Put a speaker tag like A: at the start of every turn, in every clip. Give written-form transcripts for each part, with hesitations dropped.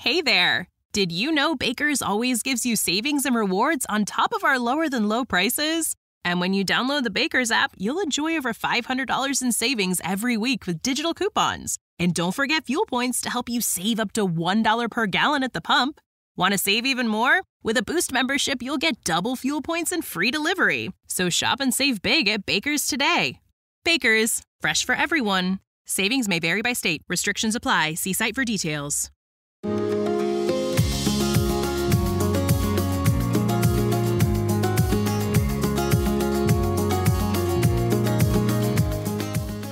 A: Hey there! Did you know Baker's always gives you savings and rewards on top of our lower-than-low prices? And when you download the Baker's app, you'll enjoy over $500 in savings every week with digital coupons. And don't forget fuel points to help you save up to $1 per gallon at the pump. Want to save even more? With a Boost membership, you'll get double fuel points and free delivery. So shop and save big at Baker's today. Baker's, fresh for everyone. Savings may vary by state. Restrictions apply. See site for details.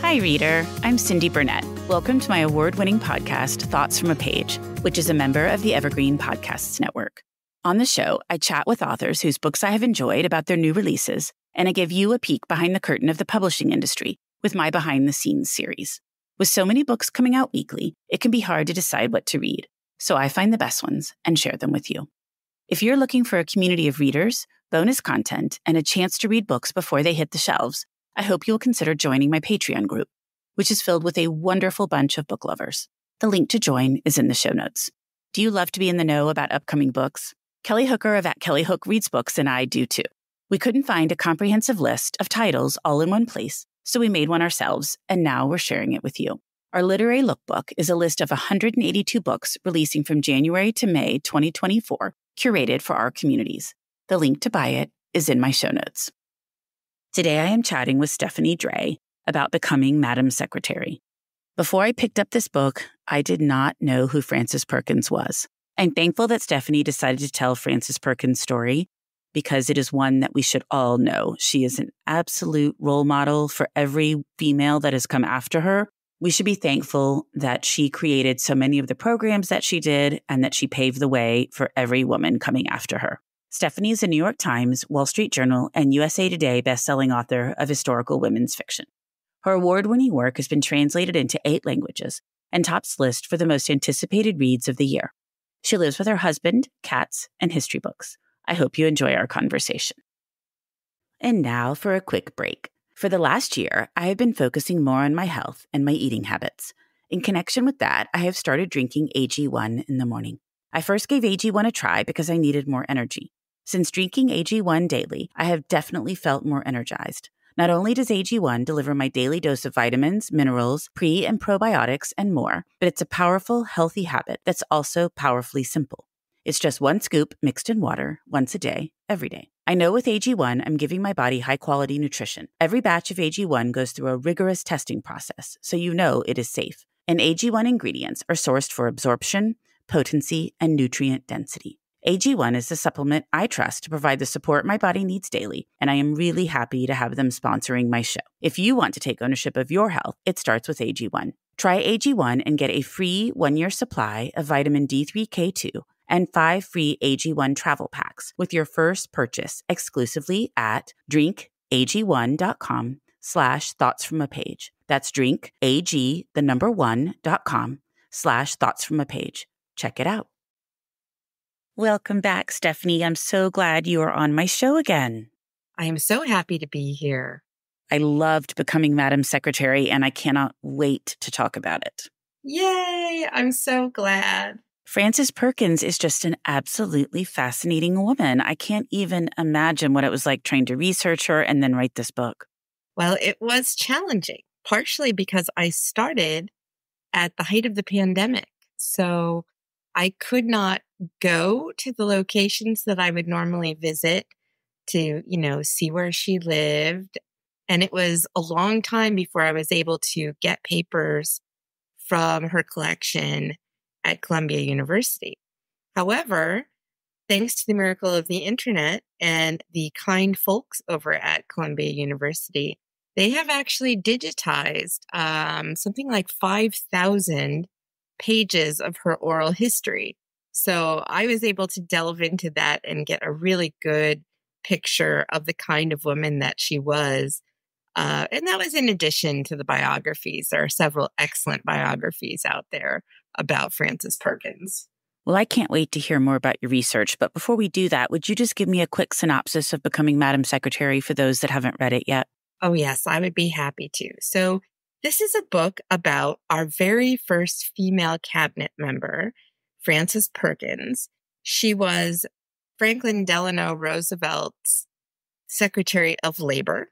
B: Hi, reader. I'm Cindy Burnett. Welcome to my award-winning podcast, Thoughts from a Page, which is a member of the Evergreen Podcasts Network. On the show, I chat with authors whose books I have enjoyed about their new releases, and I give you a peek behind the curtain of the publishing industry with my behind-the-scenes series. With so many books coming out weekly, it can be hard to decide what to read, so I find the best ones and share them with you. If you're looking for a community of readers, bonus content, and a chance to read books before they hit the shelves, I hope you'll consider joining my Patreon group, which is filled with a wonderful bunch of book lovers. The link to join is in the show notes. Do you love to be in the know about upcoming books? Kelly Hooker of Kelly Hook Reads Books and I do too. We couldn't find a comprehensive list of titles all in one place, so we made one ourselves, and now we're sharing it with you. Our literary lookbook is a list of 182 books releasing from January to May 2024, curated for our communities. The link to buy it is in my show notes. Today I am chatting with Stephanie Dray about becoming Madam Secretary. Before I picked up this book, I did not know who Frances Perkins was. I'm thankful that Stephanie decided to tell Frances Perkins' story because it is one that we should all know. She is an absolute role model for every female that has come after her. We should be thankful that she created so many of the programs that she did and that she paved the way for every woman coming after her. Stephanie is a New York Times, Wall Street Journal, and USA Today bestselling author of historical women's fiction. Her award-winning work has been translated into 8 languages and tops list for the most anticipated reads of the year. She lives with her husband, cats, and history books. I hope you enjoy our conversation. And now for a quick break. For the last year, I have been focusing more on my health and my eating habits. In connection with that, I have started drinking AG1 in the morning. I first gave AG1 a try because I needed more energy. Since drinking AG1 daily, I have definitely felt more energized. Not only does AG1 deliver my daily dose of vitamins, minerals, pre- and probiotics, and more, but it's a powerful, healthy habit that's also powerfully simple. It's just 1 scoop mixed in water once a day, every day. I know with AG1, I'm giving my body high-quality nutrition. Every batch of AG1 goes through a rigorous testing process, so you know it is safe. And AG1 ingredients are sourced for absorption, potency, and nutrient density. AG1 is the supplement I trust to provide the support my body needs daily, and I am really happy to have them sponsoring my show. If you want to take ownership of your health, it starts with AG1. Try AG1 and get a free 1-year supply of vitamin D3K2 and 5 free AG1 travel packs with your first purchase exclusively at drinkag1.com/thoughtsfromapage. That's drinkag1.com/thoughtsfromapage. Check it out. Welcome back, Stephanie. I'm so glad you are on my show again.
C: I am so happy to be here.
B: I loved becoming Madam Secretary, and I cannot wait to talk about it.
C: Yay! I'm so glad.
B: Frances Perkins is just an absolutely fascinating woman. I can't even imagine what it was like trying to research her and then write this book.
C: Well, it was challenging, partially because I started at the height of the pandemic. So I could not go to the locations that I would normally visit to, see where she lived. And it was a long time before I was able to get papers from her collection at Columbia University. However, thanks to the miracle of the internet and the kind folks over at Columbia University, they have actually digitized something like 5,000 pages of her oral history. So I was able to delve into that and get a really good picture of the kind of woman that she was. And that was in addition to the biographies. There are several excellent biographies out there about Frances Perkins.
B: Well, I can't wait to hear more about your research. But before we do that, would you just give me a quick synopsis of Becoming Madam Secretary for those that haven't read it yet?
C: Oh, yes, I would be happy to. So this is a book about our very first female cabinet member, Frances Perkins. She was Franklin Delano Roosevelt's Secretary of Labor,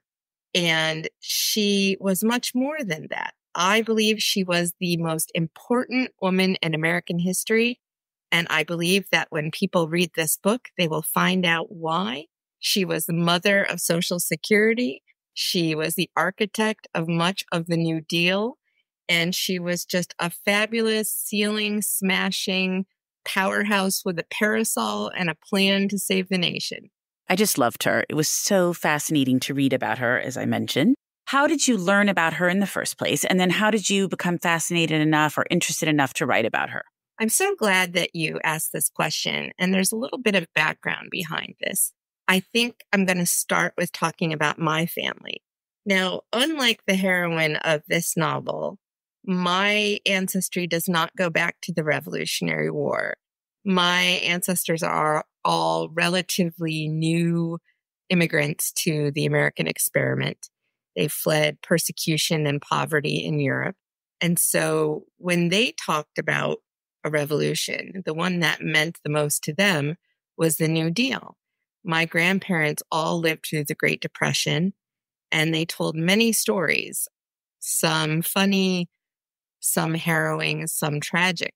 C: and she was much more than that. I believe she was the most important woman in American history, and I believe that when people read this book, they will find out why. She was the mother of Social Security. She was the architect of much of the New Deal, and she was just a fabulous ceiling-smashing powerhouse with a parasol and a plan to save the nation.
B: I just loved her. It was so fascinating to read about her, as I mentioned. How did you learn about her in the first place? And then how did you become fascinated enough or interested enough to write about her?
C: I'm so glad that you asked this question, and there's a little bit of background behind this. I think I'm going to start with talking about my family. Now, unlike the heroine of this novel, my ancestry does not go back to the Revolutionary War. My ancestors are all relatively new immigrants to the American experiment. They fled persecution and poverty in Europe. And so when they talked about a revolution, the one that meant the most to them was the New Deal. My grandparents all lived through the Great Depression, and they told many stories, some funny, some harrowing, some tragic.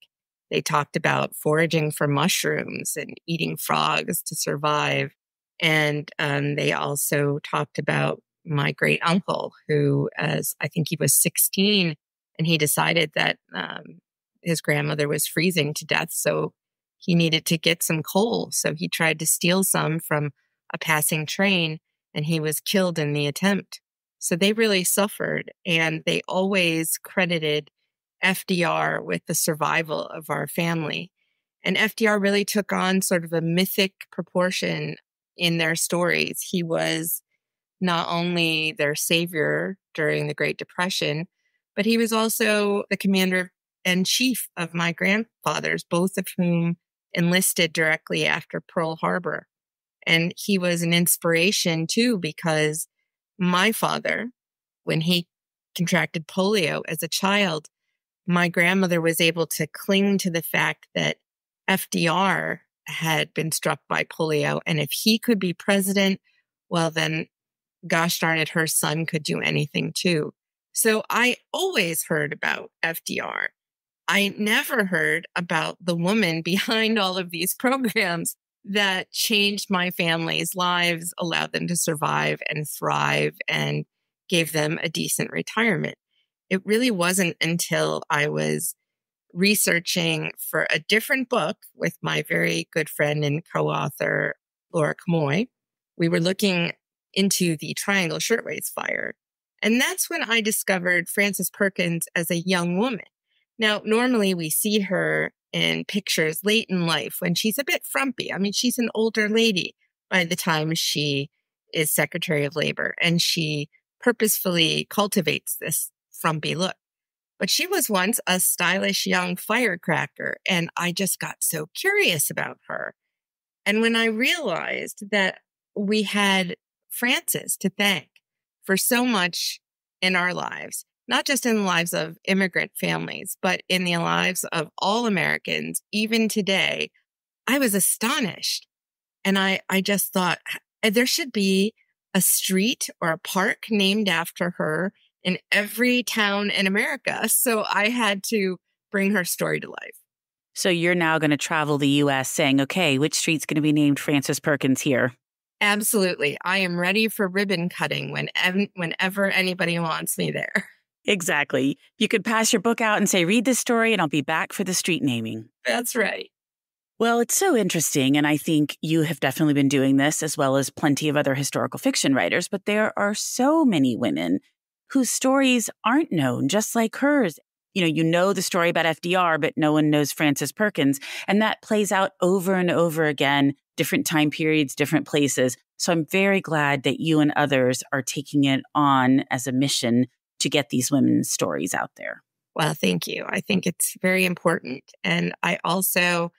C: They talked about foraging for mushrooms and eating frogs to survive. And they also talked about my great uncle, who, as I think he was 16, and he decided that his grandmother was freezing to death. So he needed to get some coal. So he tried to steal some from a passing train, and he was killed in the attempt. So they really suffered, and they always credited FDR with the survival of our family. And FDR really took on sort of a mythic proportion in their stories. He was not only their savior during the Great Depression, but he was also the commander-in-chief of my grandfathers, both of whom enlisted directly after Pearl Harbor. And he was an inspiration too, because my father, when he contracted polio as a child, my grandmother was able to cling to the fact that FDR had been struck by polio. And if he could be president, well, then gosh darn it, her son could do anything too. So I always heard about FDR. I never heard about the woman behind all of these programs that changed my family's lives, allowed them to survive and thrive, and gave them a decent retirement. It really wasn't until I was researching for a different book with my very good friend and co-author, Laura Camoy. We were looking into the Triangle Shirtwaist Fire. And that's when I discovered Frances Perkins as a young woman. Now, normally we see her in pictures late in life when she's a bit frumpy. I mean, she's an older lady by the time she is Secretary of Labor, and she purposefully cultivates this frumpy look. But she was once a stylish young firecracker, and I just got so curious about her. And when I realized that we had Frances to thank for so much in our lives, not just in the lives of immigrant families, but in the lives of all Americans, even today, I was astonished. And I just thought there should be a street or a park named after her in every town in America. So I had to bring her story to life.
B: So you're now going to travel the U.S. saying, okay, which street's going to be named Frances Perkins here?
C: Absolutely. I am ready for ribbon cutting whenever anybody wants me there.
B: Exactly. You could pass your book out and say, read this story and I'll be back for the street naming.
C: That's right.
B: Well, it's so interesting. And I think you have definitely been doing this as well as plenty of other historical fiction writers. But there are so many women whose stories aren't known, just like hers. You know the story about FDR, but no one knows Frances Perkins. And that plays out over and over again, different time periods, different places. So I'm very glad that you and others are taking it on as a mission to get these women's stories out there.
C: Well, thank you. I think it's very important. And I also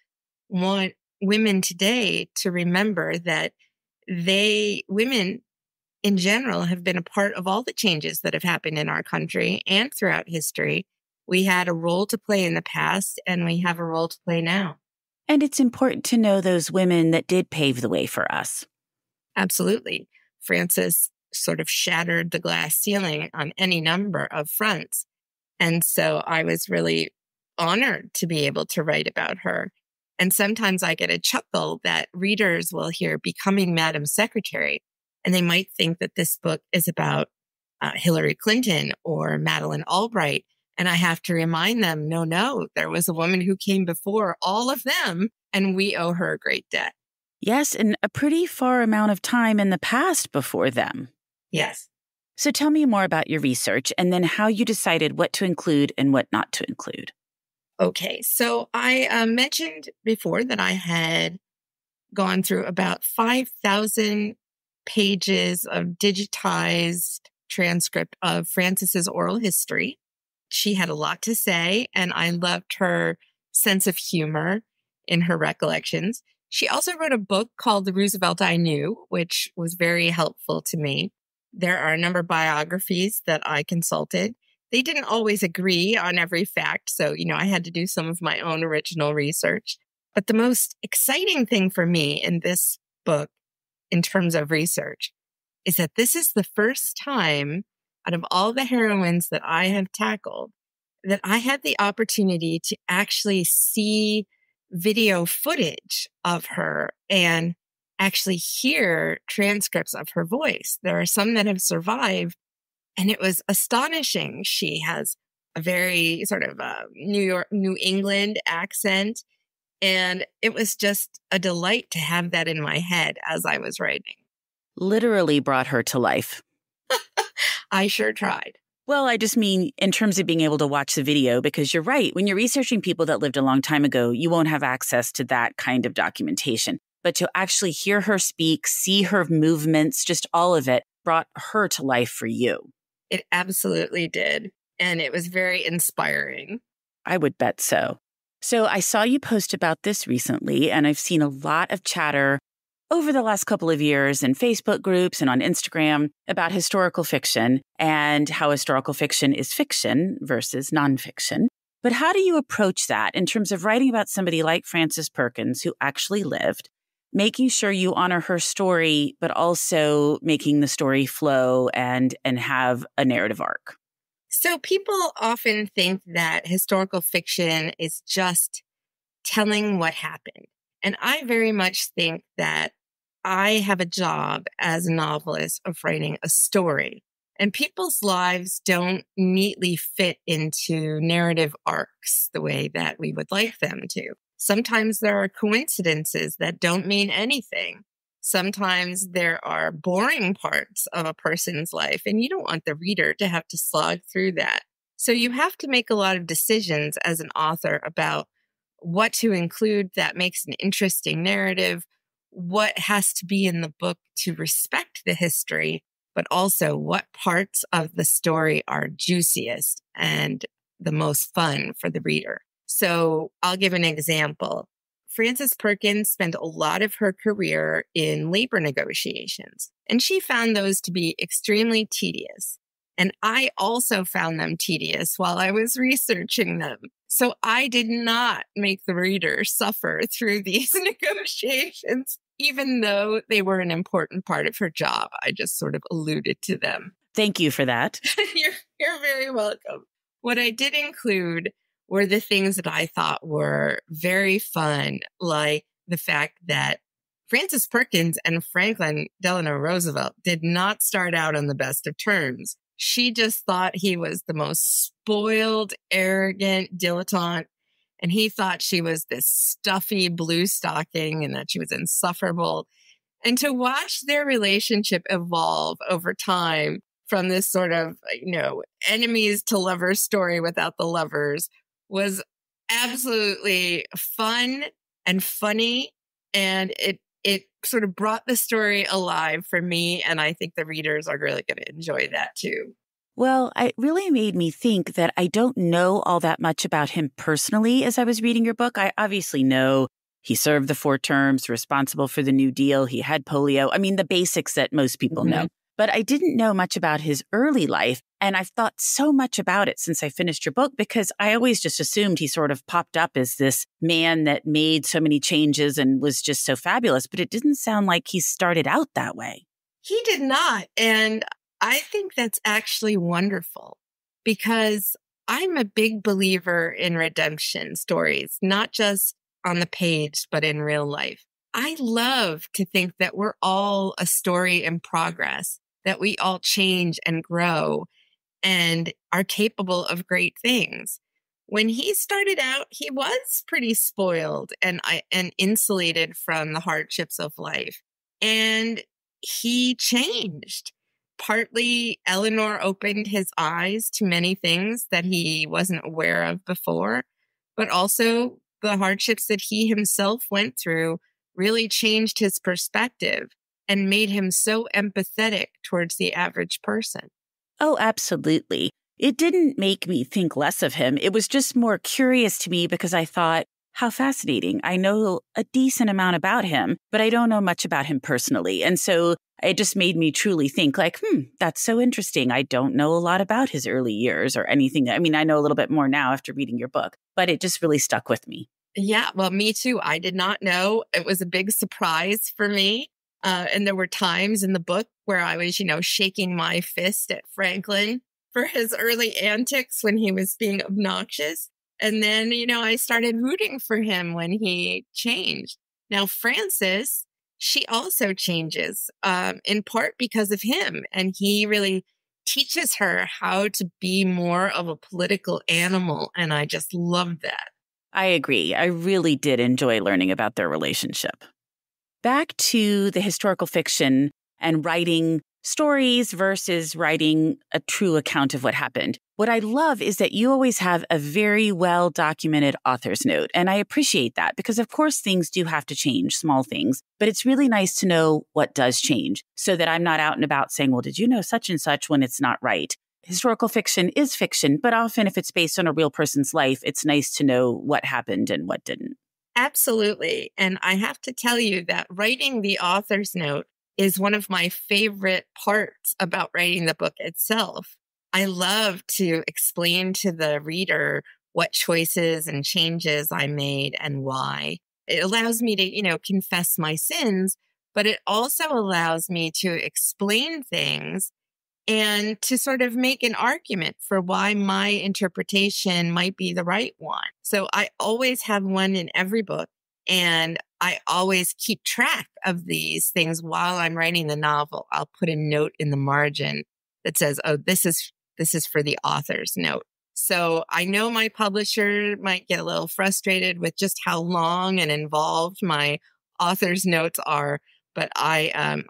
C: want women today to remember that women in general have been a part of all the changes that have happened in our country and throughout history. We had a role to play in the past, and we have a role to play now.
B: And it's important to know those women that did pave the way for us.
C: Absolutely. Frances sort of shattered the glass ceiling on any number of fronts. And so I was really honored to be able to write about her. And sometimes I get a chuckle that readers will hear Becoming Madam Secretary, and they might think that this book is about Hillary Clinton or Madeleine Albright. And I have to remind them, no, there was a woman who came before all of them, and we owe her a great debt.
B: Yes, and a pretty far amount of time in the past before them.
C: Yes.
B: So tell me more about your research and then how you decided what to include and what not to include.
C: Okay, so I mentioned before that I had gone through about 5,000 pages of digitized transcript of Frances's oral history. She had a lot to say, and I loved her sense of humor in her recollections. She also wrote a book called The Roosevelt I Knew, which was very helpful to me. There are a number of biographies that I consulted. They didn't always agree on every fact, so, I had to do some of my own original research. But the most exciting thing for me in this book, in terms of research, is that this is the first time out of all the heroines that I have tackled that I had the opportunity to actually see video footage of her and actually hear transcripts of her voice. There are some that have survived, and it was astonishing. She has a very sort of New England accent, and it was just a delight to have that in my head as I was writing.
B: Literally brought her to life.
C: I sure tried.
B: Well, I just mean in terms of being able to watch the video, because you're right. When you're researching people that lived a long time ago, you won't have access to that kind of documentation. But to actually hear her speak, see her movements, just all of it brought her to life for you.
C: It absolutely did. And it was very inspiring.
B: I would bet so. So I saw you post about this recently, and I've seen a lot of chatter over the last couple of years in Facebook groups and on Instagram about historical fiction and how historical fiction is fiction versus nonfiction. But how do you approach that in terms of writing about somebody like Frances Perkins, who actually lived, making sure you honor her story, but also making the story flow and have a narrative arc?
C: So people often think that historical fiction is just telling what happened. And I very much think that I have a job as a novelist of writing a story. And people's lives don't neatly fit into narrative arcs the way that we would like them to. Sometimes there are coincidences that don't mean anything. Sometimes there are boring parts of a person's life, and you don't want the reader to have to slog through that. So you have to make a lot of decisions as an author about what to include that makes an interesting narrative, what has to be in the book to respect the history, but also what parts of the story are juiciest and the most fun for the reader. So I'll give an example. Frances Perkins spent a lot of her career in labor negotiations, and she found those to be extremely tedious. And I also found them tedious while I was researching them. So I did not make the reader suffer through these negotiations, even though they were an important part of her job. I just sort of alluded to them.
B: Thank you for that.
C: You're very welcome. What I did include were the things that I thought were very fun, like the fact that Frances Perkins and Franklin Delano Roosevelt did not start out on the best of terms. She just thought he was the most spoiled, arrogant dilettante, and he thought she was this stuffy blue stocking and that she was insufferable. And to watch their relationship evolve over time from this sort of, enemies to lovers story without the lovers was absolutely fun and funny. And it sort of brought the story alive for me. And I think the readers are really going to enjoy that too.
B: Well, it really made me think that I don't know all that much about him personally as I was reading your book. I obviously know he served the 4 terms, responsible for the New Deal. He had polio. I mean, the basics that most people know. but I didn't know much about his early life. And I've thought so much about it since I finished your book, because I always just assumed he sort of popped up as this man that made so many changes and was just so fabulous. But it didn't sound like he started out that way.
C: He did not. And I think that's actually wonderful, because I'm a big believer in redemption stories, not just on the page, but in real life. I love to think that we're all a story in progress, that we all change and grow and are capable of great things. When he started out, he was pretty spoiled and insulated from the hardships of life. And he changed. Partly, Eleanor opened his eyes to many things that he wasn't aware of before, but also the hardships that he himself went through really changed his perspective and made him so empathetic towards the average person.
B: Oh, absolutely. It didn't make me think less of him. It was just more curious to me because I thought, how fascinating. I know a decent amount about him, but I don't know much about him personally. And so it just made me truly think like, that's so interesting. I don't know a lot about his early years or anything. I mean, I know a little bit more now after reading your book, but it just really stuck with me.
C: Yeah, well, me too. I did not know. It was a big surprise for me. And there were times in the book where I was, shaking my fist at Franklin for his early antics when he was being obnoxious. And then, I started rooting for him when he changed. Now, Frances, she also changes, in part because of him. And he really teaches her how to be more of a political animal. And I just love that.
B: I agree. I really did enjoy learning about their relationship. Back to the historical fiction and writing stories versus writing a true account of what happened. What I love is that you always have a very well-documented author's note. And I appreciate that because, of course, things do have to change, small things. But it's really nice to know what does change so that I'm not out and about saying, well, did you know such and such when it's not right? Historical fiction is fiction, but often if it's based on a real person's life, it's nice to know what happened and what didn't.
C: Absolutely. And I have to tell you that writing the author's note is one of my favorite parts about writing the book itself. I love to explain to the reader what choices and changes I made and why. It allows me to, confess my sins, but it also allows me to explain things and to sort of make an argument for why my interpretation might be the right one. So I always have one in every book, and I always keep track of these things while I'm writing the novel. I'll put a note in the margin that says, oh, this is for the author's note. So I know my publisher might get a little frustrated with just how long and involved my author's notes are. But I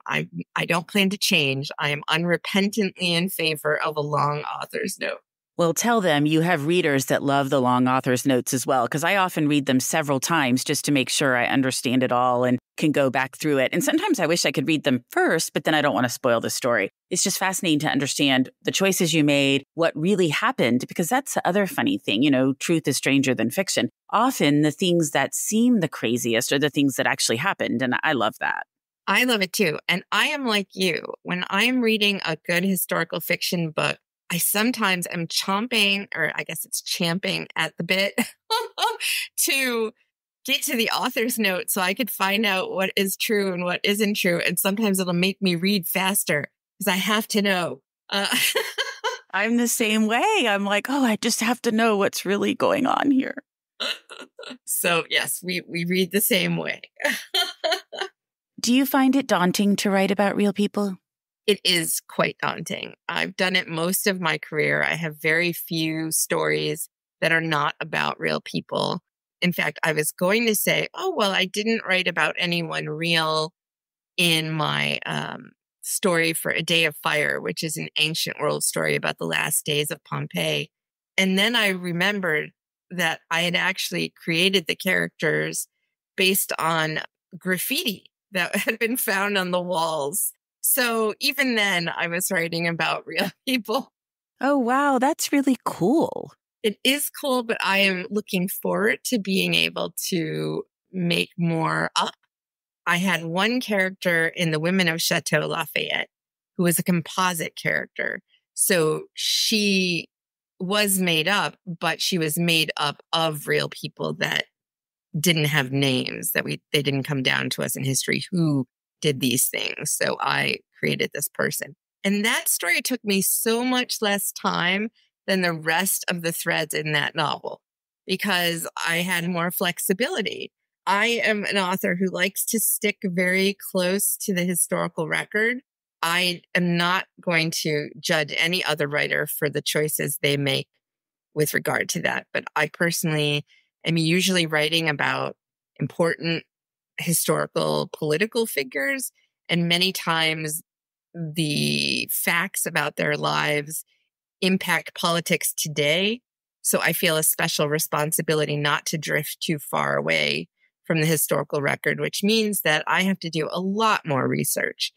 C: don't plan to change. I am unrepentantly in favor of a long author's note.
B: Well, tell them you have readers that love the long author's notes as well, because I often read them several times just to make sure I understand it all and can go back through it. And sometimes I wish I could read them first, but then I don't want to spoil the story. It's just fascinating to understand the choices you made, what really happened, because that's the other funny thing. Truth is stranger than fiction. Often the things that seem the craziest are the things that actually happened. And I love that.
C: I love it too. And I am like you. When I'm reading a good historical fiction book, I sometimes am champing at the bit to get to the author's note so I could find out what is true and what isn't true. And sometimes it'll make me read faster because I have to know.
B: I'm the same way. I'm like, I just have to know what's really going on here.
C: So yes, we read the same way.
B: Do you find it daunting to write about real people?
C: It is quite daunting. I've done it most of my career. I have very few stories that are not about real people. In fact, I was going to say, I didn't write about anyone real in my story for A Day of Fire, which is an ancient world story about the last days of Pompeii. And then I remembered that I had actually created the characters based on graffiti that had been found on the walls. So even then, I was writing about real people.
B: Oh, wow. That's really cool.
C: It is cool, but I am looking forward to being able to make more up. I had one character in The Women of Chateau Lafayette who was a composite character. So she was made up, but she was made up of real people that didn't have names, that they didn't come down to us in history who did these things. So I created this person. And that story took me so much less time than the rest of the threads in that novel because I had more flexibility. I am an author who likes to stick very close to the historical record. I am not going to judge any other writer for the choices they make with regard to that. But I personally am usually writing about important historical political figures. And many times the facts about their lives impact politics today. So I feel a special responsibility not to drift too far away from the historical record, which means that I have to do a lot more research.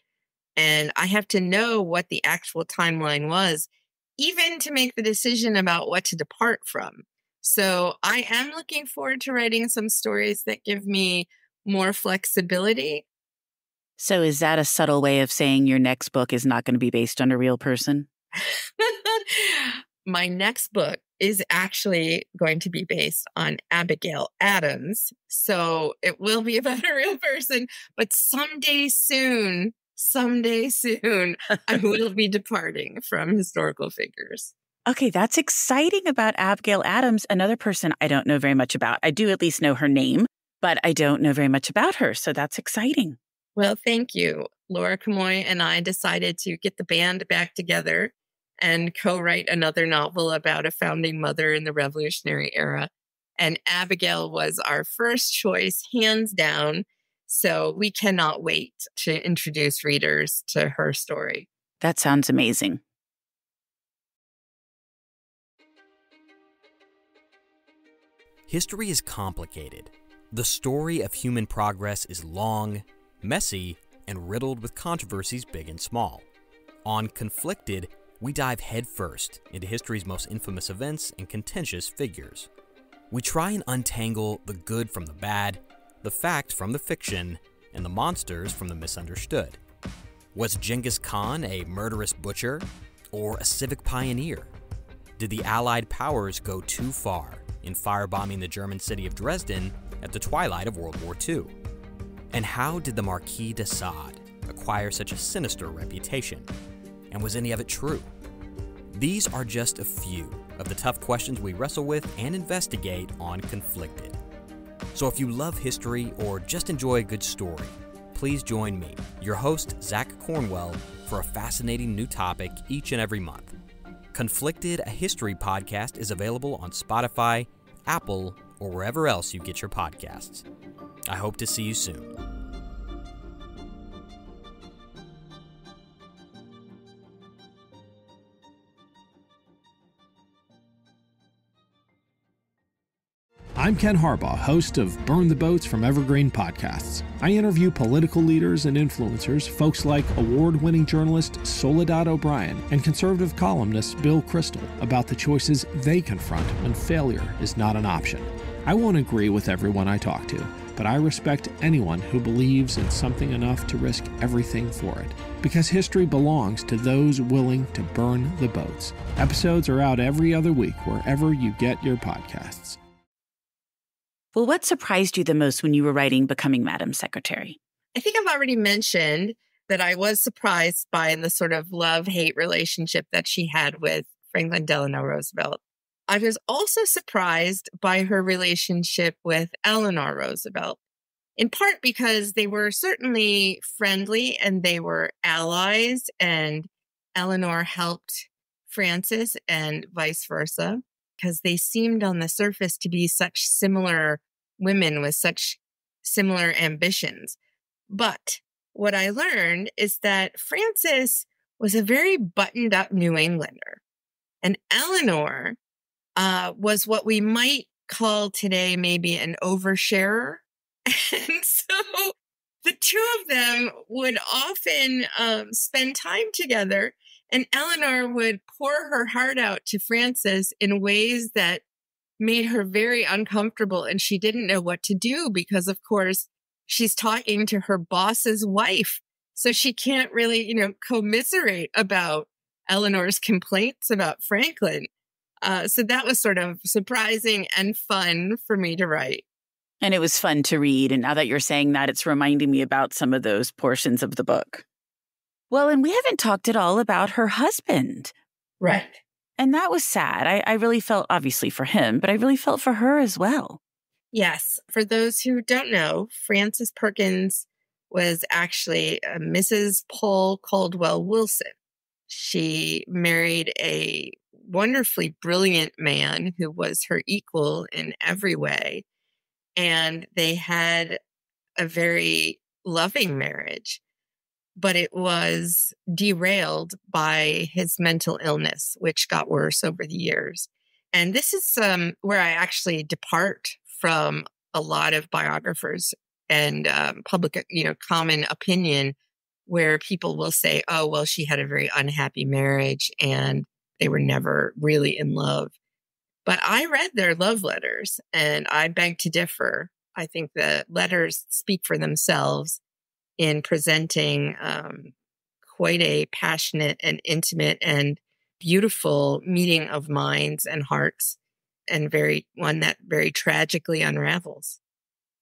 C: And I have to know what the actual timeline was, even to make the decision about what to depart from. So I am looking forward to writing some stories that give me more flexibility.
B: So is that a subtle way of saying your next book is not going to be based on a real person?
C: My next book is actually going to be based on Abigail Adams. So it will be about a real person, but someday soon, I will be departing from historical figures.
B: Okay, that's exciting about Abigail Adams, another person I don't know very much about. I do at least know her name, but I don't know very much about her. So that's exciting.
C: Well, thank you. Laura Camoy and I decided to get the band back together and co-write another novel about a founding mother in the Revolutionary era. And Abigail was our first choice, hands down. So we cannot wait to introduce readers to her story.
B: That sounds amazing.
D: History is complicated. The story of human progress is long, messy, and riddled with controversies big and small. On Conflicted, we dive headfirst into history's most infamous events and contentious figures. We try and untangle the good from the bad, the fact from the fiction, and the monsters from the misunderstood. Was Genghis Khan a murderous butcher or a civic pioneer? Did the Allied powers go too far in firebombing the German city of Dresden at the twilight of World War II? And how did the Marquis de Sade acquire such a sinister reputation? And was any of it true? These are just a few of the tough questions we wrestle with and investigate on Conflicted. So if you love history or just enjoy a good story, please join me, your host, Zach Cornwell, for a fascinating new topic each and every month. Conflicted, a history podcast, is available on Spotify, Apple, or wherever else you get your podcasts. I hope to see you soon.
E: I'm Ken Harbaugh, host of Burn the Boats from Evergreen Podcasts. I interview political leaders and influencers, folks like award-winning journalist Soledad O'Brien and conservative columnist Bill Kristol, about the choices they confront when failure is not an option. I won't agree with everyone I talk to, but I respect anyone who believes in something enough to risk everything for it. Because history belongs to those willing to burn the boats. Episodes are out every other week wherever you get your podcasts.
B: Well, what surprised you the most when you were writing Becoming Madam Secretary?
C: I think I've already mentioned that I was surprised by the sort of love-hate relationship that she had with Franklin Delano Roosevelt. I was also surprised by her relationship with Eleanor Roosevelt, in part because they were certainly friendly and they were allies, and Eleanor helped Francis and vice versa, because they seemed on the surface to be such similar women with such similar ambitions. But what I learned is that Francis was a very buttoned up New Englander, and Eleanor was what we might call today maybe an oversharer. And so the two of them would often spend time together, and Eleanor would pour her heart out to Francis in ways that made her very uncomfortable, and she didn't know what to do because, of course, she's talking to her boss's wife. So she can't really, commiserate about Eleanor's complaints about Franklin. So that was sort of surprising and fun for me to write.
B: And it was fun to read. And now that you're saying that, it's reminding me about some of those portions of the book. Well, and we haven't talked at all about her husband.
C: Right.
B: And that was sad. I really felt, obviously, for him, but I really felt for her as well.
C: Yes. For those who don't know, Frances Perkins was actually Mrs. Paul Caldwell Wilson. She married a wonderfully brilliant man who was her equal in every way. And they had a very loving marriage, but it was derailed by his mental illness, which got worse over the years. And this is where I actually depart from a lot of biographers and public, common opinion, where people will say, oh, well, she had a very unhappy marriage and they were never really in love. But I read their love letters and I beg to differ. I think the letters speak for themselves in presenting quite a passionate and intimate and beautiful meeting of minds and hearts, and one that very tragically unravels.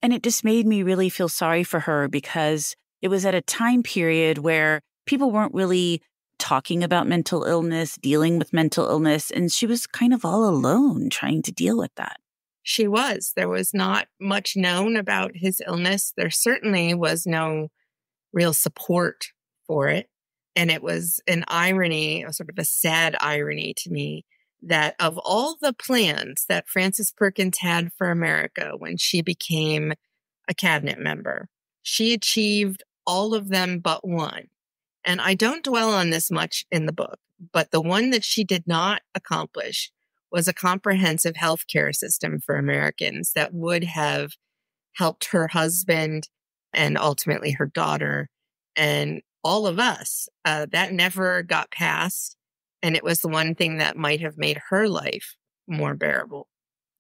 B: And it just made me really feel sorry for her because it was at a time period where people weren't really talking about mental illness, dealing with mental illness, and she was kind of all alone trying to deal with that.
C: She was. There was not much known about his illness. There certainly was no real support for it. And it was an irony, a sort of a sad irony to me, that of all the plans that Frances Perkins had for America when she became a cabinet member, she achieved all of them but one. And I don't dwell on this much in the book, but the one that she did not accomplish was a comprehensive healthcare system for Americans that would have helped her husband and ultimately her daughter and all of us. That never got passed. And it was the one thing that might have made her life more bearable.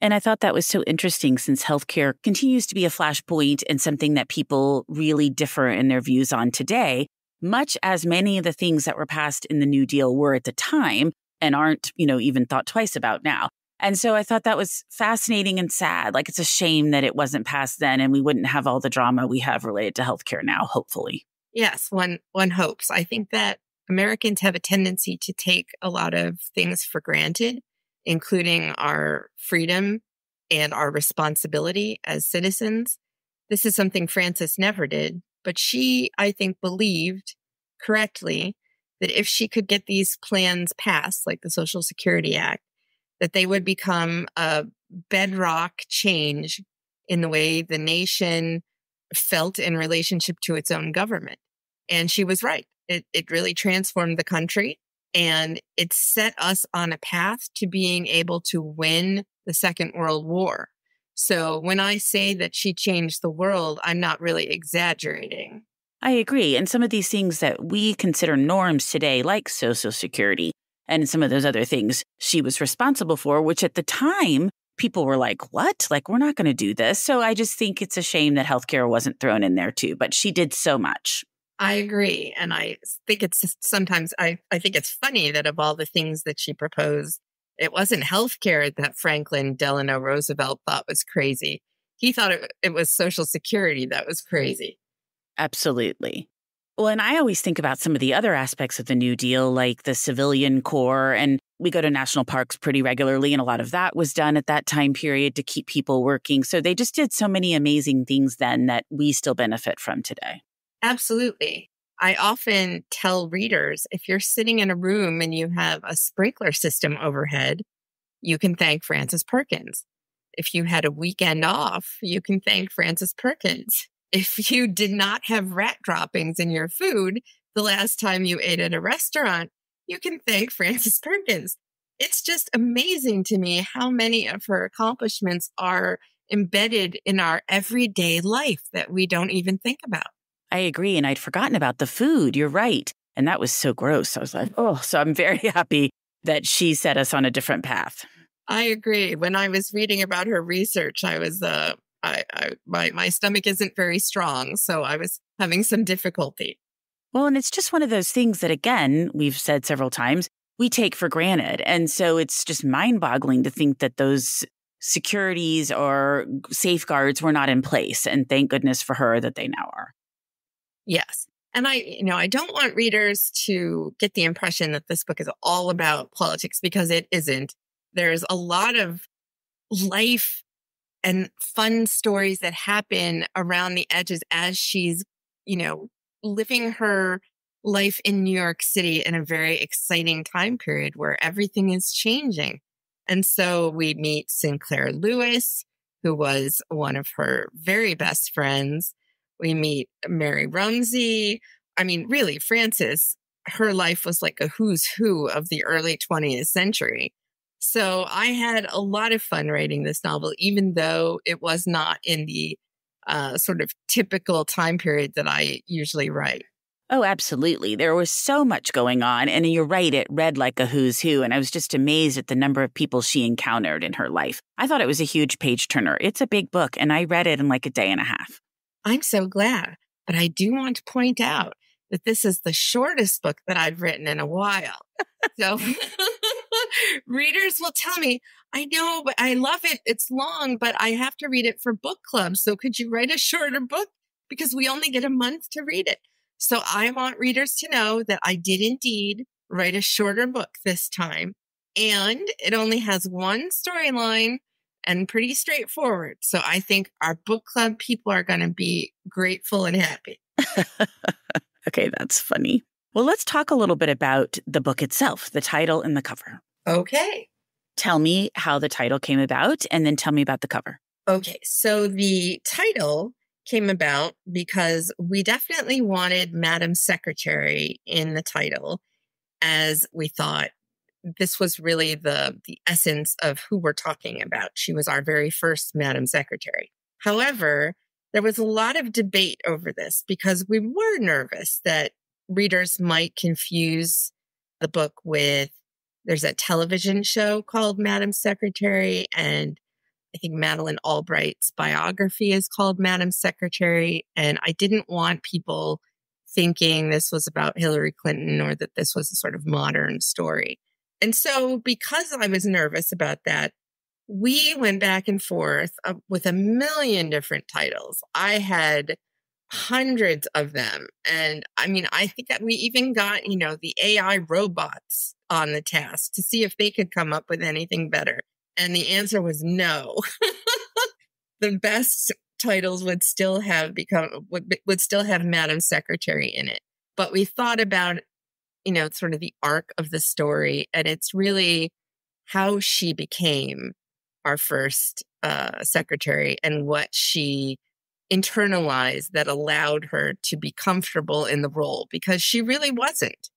B: And I thought that was so interesting since healthcare continues to be a flashpoint and something that people really differ in their views on today, much as many of the things that were passed in the New Deal were at the time and aren't, even thought twice about now. And so I thought that was fascinating and sad. Like, it's a shame that it wasn't passed then and we wouldn't have all the drama we have related to healthcare now, hopefully.
C: Yes, one hopes. I think that Americans have a tendency to take a lot of things for granted, including our freedom and our responsibility as citizens. This is something Frances never did, but she, I think, believed correctly that if she could get these plans passed, like the Social Security Act, that they would become a bedrock change in the way the nation felt in relationship to its own government. And she was right. It really transformed the country, and it set us on a path to being able to win the Second World War. So when I say that she changed the world, I'm not really exaggerating.
B: I agree. And some of these things that we consider norms today, like Social Security and some of those other things she was responsible for, which at the time, people were like, what? Like, we're not going to do this. So I just think it's a shame that healthcare wasn't thrown in there too, but she did so much.
C: I agree. And I think it's sometimes, I think it's funny that of all the things that she proposed, it wasn't healthcare that Franklin Delano Roosevelt thought was crazy. He thought it was Social Security that was crazy.
B: Absolutely. Well, and I always think about some of the other aspects of the New Deal, like the civilian corps, and we go to national parks pretty regularly, and a lot of that was done at that time period to keep people working. So they just did so many amazing things then that we still benefit from today.
C: Absolutely. I often tell readers, if you're sitting in a room and you have a sprinkler system overhead, you can thank Frances Perkins. If you had a weekend off, you can thank Frances Perkins. If you did not have rat droppings in your food the last time you ate at a restaurant, you can thank Frances Perkins. It's just amazing to me how many of her accomplishments are embedded in our everyday life that we don't even think about.
B: I agree. And I'd forgotten about the food. You're right. And that was so gross. I was like, oh, so I'm very happy that she set us on a different path.
C: I agree. When I was reading about her research, I was, my stomach isn't very strong. So I was having some difficulty.
B: Well, and it's just one of those things that, again, we've said several times, we take for granted. And so it's just mind-boggling to think that those securities or safeguards were not in place. And thank goodness for her that they now are.
C: Yes. And I don't want readers to get the impression that this book is all about politics, because it isn't. There's a lot of life and fun stories that happen around the edges as she's, living her life in New York City in a very exciting time period where everything is changing. And so we meet Sinclair Lewis, who was one of her very best friends. We meet Mary Rumsey. I mean, really, Frances, her life was like a who's who of the early 20th century. So I had a lot of fun writing this novel, even though it was not in the sort of typical time period that I usually write.
B: Oh, absolutely. There was so much going on. And you're right, it read like a who's who. And I was just amazed at the number of people she encountered in her life. I thought it was a huge page turner. It's a big book, and I read it in like a day and a half.
C: I'm so glad. But I do want to point out that this is the shortest book that I've written in a while. So readers will tell me, I know, but I love it. It's long, but I have to read it for book club. So could you write a shorter book? Because we only get a month to read it. So I want readers to know that I did indeed write a shorter book this time. And it only has one storyline and pretty straightforward. So I think our book club people are going to be grateful and happy.
B: Okay, that's funny. Well, let's talk a little bit about the book itself, the title and the cover.
C: Okay.
B: Tell me how the title came about, and then tell me about the cover.
C: Okay, so the title came about because we definitely wanted Madam Secretary in the title, as we thought this was really the essence of who we're talking about. She was our very first Madam Secretary. However, there was a lot of debate over this because we were nervous that readers might confuse the book with, there's a television show called Madam Secretary, and I think Madeleine Albright's biography is called Madam Secretary. And I didn't want people thinking this was about Hillary Clinton or that this was a sort of modern story. And so because I was nervous about that, we went back and forth with a million different titles. I had hundreds of them. And I mean, I think that we even got, the AI robots on the task to see if they could come up with anything better. And the answer was no. The best titles would still have Madam Secretary in it. But we thought about, sort of the arc of the story, and it's really how she became our first secretary and what she internalized that allowed her to be comfortable in the role, because she really wasn't,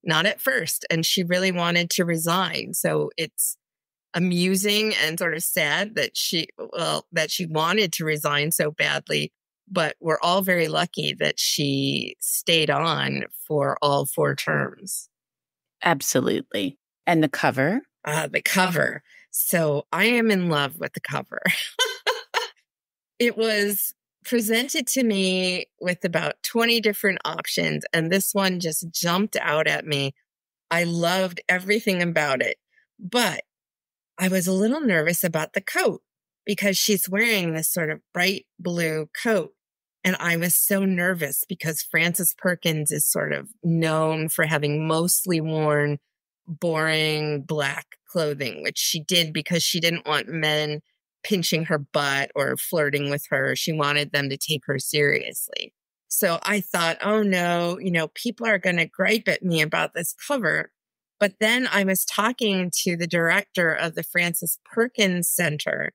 C: not at first, and she really wanted to resign. So it's amusing and sort of sad that she wanted to resign so badly, but we're all very lucky that she stayed on for all 4 terms.
B: Absolutely. And the cover?
C: The cover. So I am in love with the cover. It was presented to me with about 20 different options, and this one just jumped out at me. I loved everything about it, but I was a little nervous about the coat because she's wearing this sort of bright blue coat. And I was so nervous because Frances Perkins is sort of known for having mostly worn boring black clothing, which she did because she didn't want men pinching her butt or flirting with her. She wanted them to take her seriously. So I thought, oh no, people are going to gripe at me about this cover. But then I was talking to the director of the Frances Perkins Center,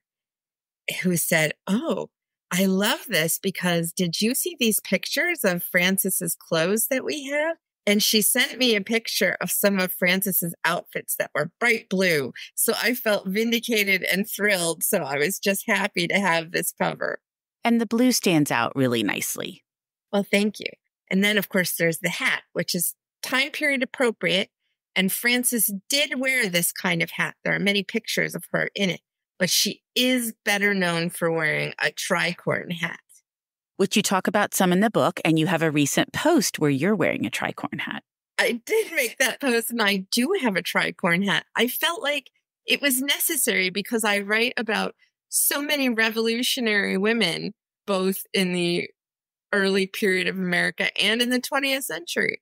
C: who said, oh, I love this because did you see these pictures of Frances's clothes that we have? And she sent me a picture of some of Frances's outfits that were bright blue. So I felt vindicated and thrilled. So I was just happy to have this cover.
B: And the blue stands out really nicely.
C: Well, thank you. And then, of course, there's the hat, which is time period appropriate. And Frances did wear this kind of hat. There are many pictures of her in it, but she is better known for wearing a tricorn hat.
B: which you talk about some in the book, and you have a recent post where you're wearing a tricorn hat.
C: I did make that post, and I do have a tricorn hat. I felt like it was necessary because I write about so many revolutionary women, both in the early period of America and in the 20th century.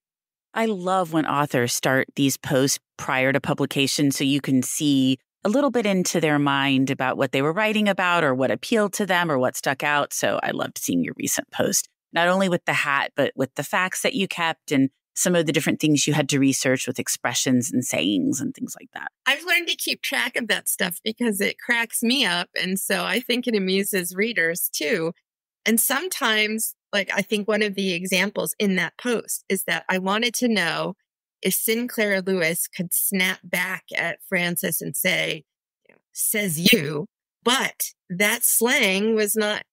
B: I love when authors start these posts prior to publication so you can see a little bit into their mind about what they were writing about or what appealed to them or what stuck out. So I loved seeing your recent post, not only with the hat, but with the facts that you kept and some of the different things you had to research with expressions and sayings and things like that.
C: I've learned to keep track of that stuff because it cracks me up. And so I think it amuses readers too. And sometimes, like, I think one of the examples in that post is that I wanted to know if Sinclair Lewis could snap back at Frances and say, says you, but that slang was not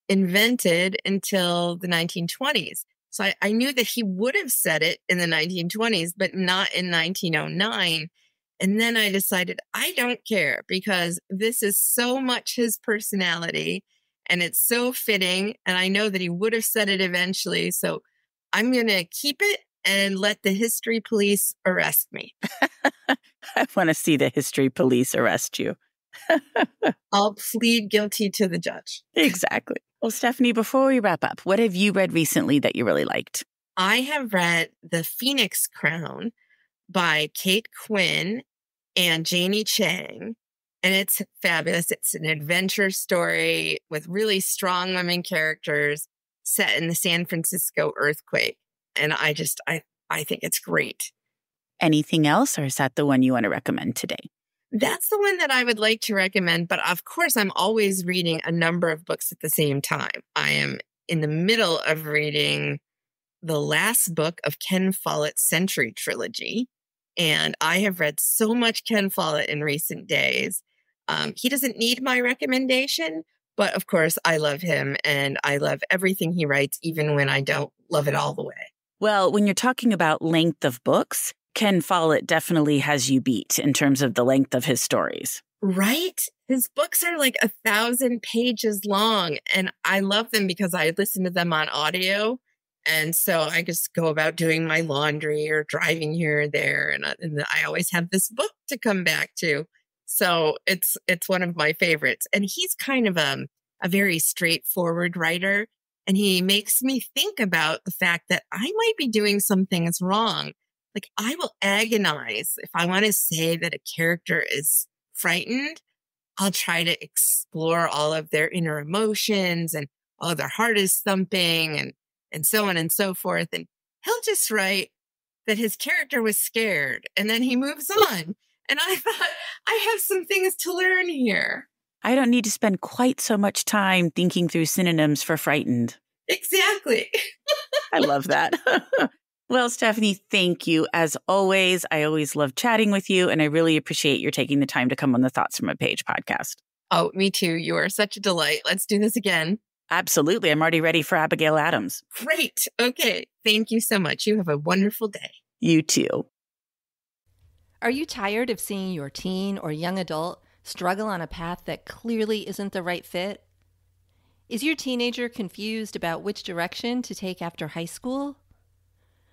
C: invented until the 1920s. So I knew that he would have said it in the 1920s, but not in 1909. And then I decided I don't care because this is so much his personality and it's so fitting. And I know that he would have said it eventually. So I'm going to keep it and let the history police arrest me.
B: I want to see the history police arrest you.
C: I'll plead guilty to the judge.
B: Exactly. Well, Stephanie, before we wrap up, what have you read recently that you really liked?
C: I have read The Phoenix Crown by Kate Quinn and Janie Chang, and it's fabulous. It's an adventure story with really strong women characters set in the San Francisco earthquake. And I think it's great.
B: Anything else, or is that the one you want to recommend today?
C: That's the one that I would like to recommend. But of course, I'm always reading a number of books at the same time. I am in the middle of reading the last book of Ken Follett's Century Trilogy. And I have read so much Ken Follett in recent days. He doesn't need my recommendation, but of course, I love him and I love everything he writes, even when I don't love it all the way.
B: Well, when you're talking about length of books, Ken Follett definitely has you beat in terms of the length of his stories.
C: Right? His books are like 1,000 pages long, and I love them because I listen to them on audio. And so I just go about doing my laundry or driving here or there. And I always have this book to come back to. So it's one of my favorites. And he's kind of a very straightforward writer. And he makes me think about the fact that I might be doing some things wrong. Like, I will agonize if I want to say that a character is frightened. I'll try to explore all of their inner emotions and their heart is thumping and so on and so forth. And he'll just write that his character was scared and then he moves on. And I thought, I have some things to learn here.
B: I don't need to spend quite so much time thinking through synonyms for frightened.
C: Exactly.
B: I love that. Well, Stephanie, thank you. As always, I always love chatting with you, and I really appreciate your taking the time to come on the Thoughts from a Page podcast.
C: Oh, me too. You are such a delight. Let's do this again.
B: Absolutely. I'm already ready for Abigail Adams.
C: Great. Okay. Thank you so much. You have a wonderful day.
B: You too.
F: Are you tired of seeing your teen or young adult struggle on a path that clearly isn't the right fit? Is your teenager confused about which direction to take after high school?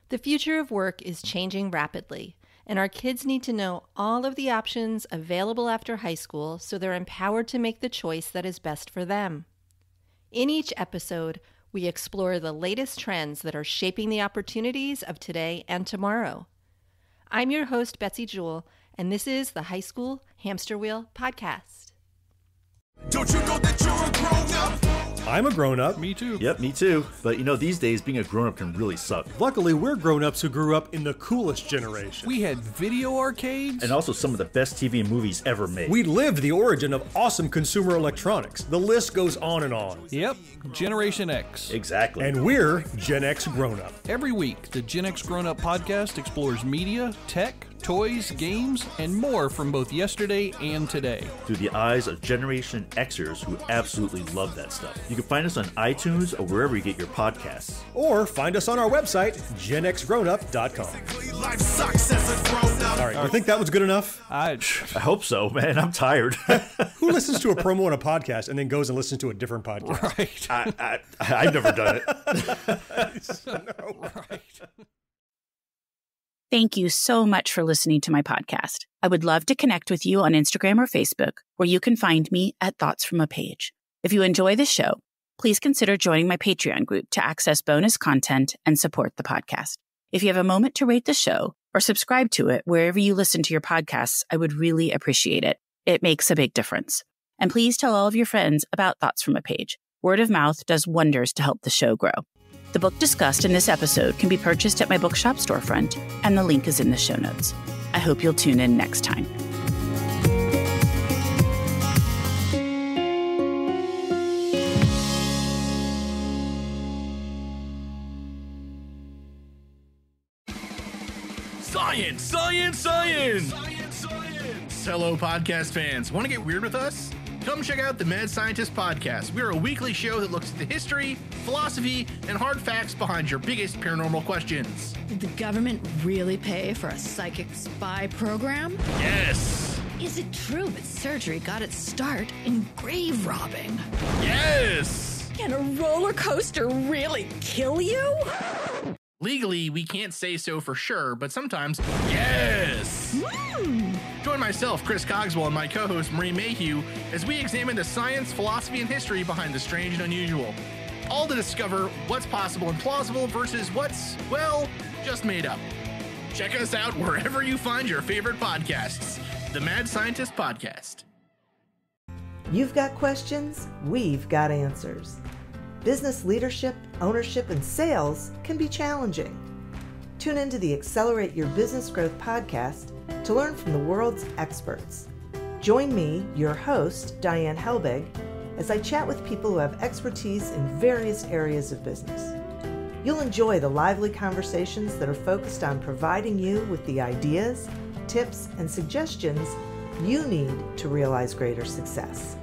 F: The future of work is changing rapidly, and our kids need to know all of the options available after high school so they're empowered to make the choice that is best for them. In each episode, we explore the latest trends that are shaping the opportunities of today and tomorrow. I'm your host, Betsy Jewell, and this is the High School Hamster Wheel Podcast.
G: Don't you know that you're a grown-up?
H: I'm a grown-up.
I: Me too.
J: Yep, me too. But these days being a grown-up can really suck.
H: Luckily, we're grown-ups who grew up in the coolest generation.
I: We had video arcades.
J: And also some of the best TV and movies ever made.
H: We lived the origin of awesome consumer electronics. The list goes on and on.
I: Yep, Generation X.
J: Exactly.
H: And we're Gen X grown-up.
I: Every week, the Gen X Grown Up podcast explores media, tech, toys, games, and more from both yesterday and today.
J: Through the eyes of Generation Xers who absolutely love that stuff. You can find us on iTunes or wherever you get your podcasts.
H: Or find us on our website, genxgrownup.com.
G: Life sucks as a grown-up.
H: All right, you think that was good enough?
J: I hope so, man. I'm tired.
H: Who listens to a promo on a podcast and then goes and listens to a different podcast?
I: Right.
J: I've never done it.
I: Right.
B: Thank you so much for listening to my podcast. I would love to connect with you on Instagram or Facebook, where you can find me at Thoughts from a Page. If you enjoy the show, please consider joining my Patreon group to access bonus content and support the podcast. If you have a moment to rate the show or subscribe to it wherever you listen to your podcasts, I would really appreciate it. It makes a big difference. And please tell all of your friends about Thoughts from a Page. Word of mouth does wonders to help the show grow. The book discussed in this episode can be purchased at my bookshop storefront, and the link is in the show notes. I hope you'll tune in next time.
K: Science, science, science! Science, science! Hello, podcast fans. Want to get weird with us? Come check out the Mad Scientist Podcast. We're a weekly show that looks at the history, philosophy, and hard facts behind your biggest paranormal questions.
L: Did the government really pay for a psychic spy program?
K: Yes!
L: Is it true that surgery got its start in grave robbing?
K: Yes!
L: Can a roller coaster really kill you?
K: Legally, we can't say so for sure, but sometimes, yes! Join myself, Chris Cogswell, and my co-host, Marie Mayhew, as we examine the science, philosophy, and history behind the strange and unusual. All to discover what's possible and plausible versus what's, well, just made up. Check us out wherever you find your favorite podcasts. The Mad Scientist Podcast.
M: You've got questions, we've got answers. Business leadership, ownership, and sales can be challenging. Tune into the Accelerate Your Business Growth podcast to learn from the world's experts. Join me, your host, Diane Helbig, as I chat with people who have expertise in various areas of business. You'll enjoy the lively conversations that are focused on providing you with the ideas, tips, and suggestions you need to realize greater success.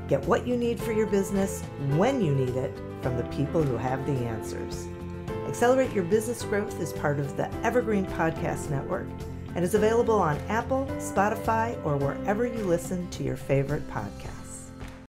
M: Get what you need for your business when you need it from the people who have the answers. Accelerate Your Business Growth is part of the Evergreen Podcast Network and is available on Apple, Spotify, or wherever you listen to your favorite podcasts.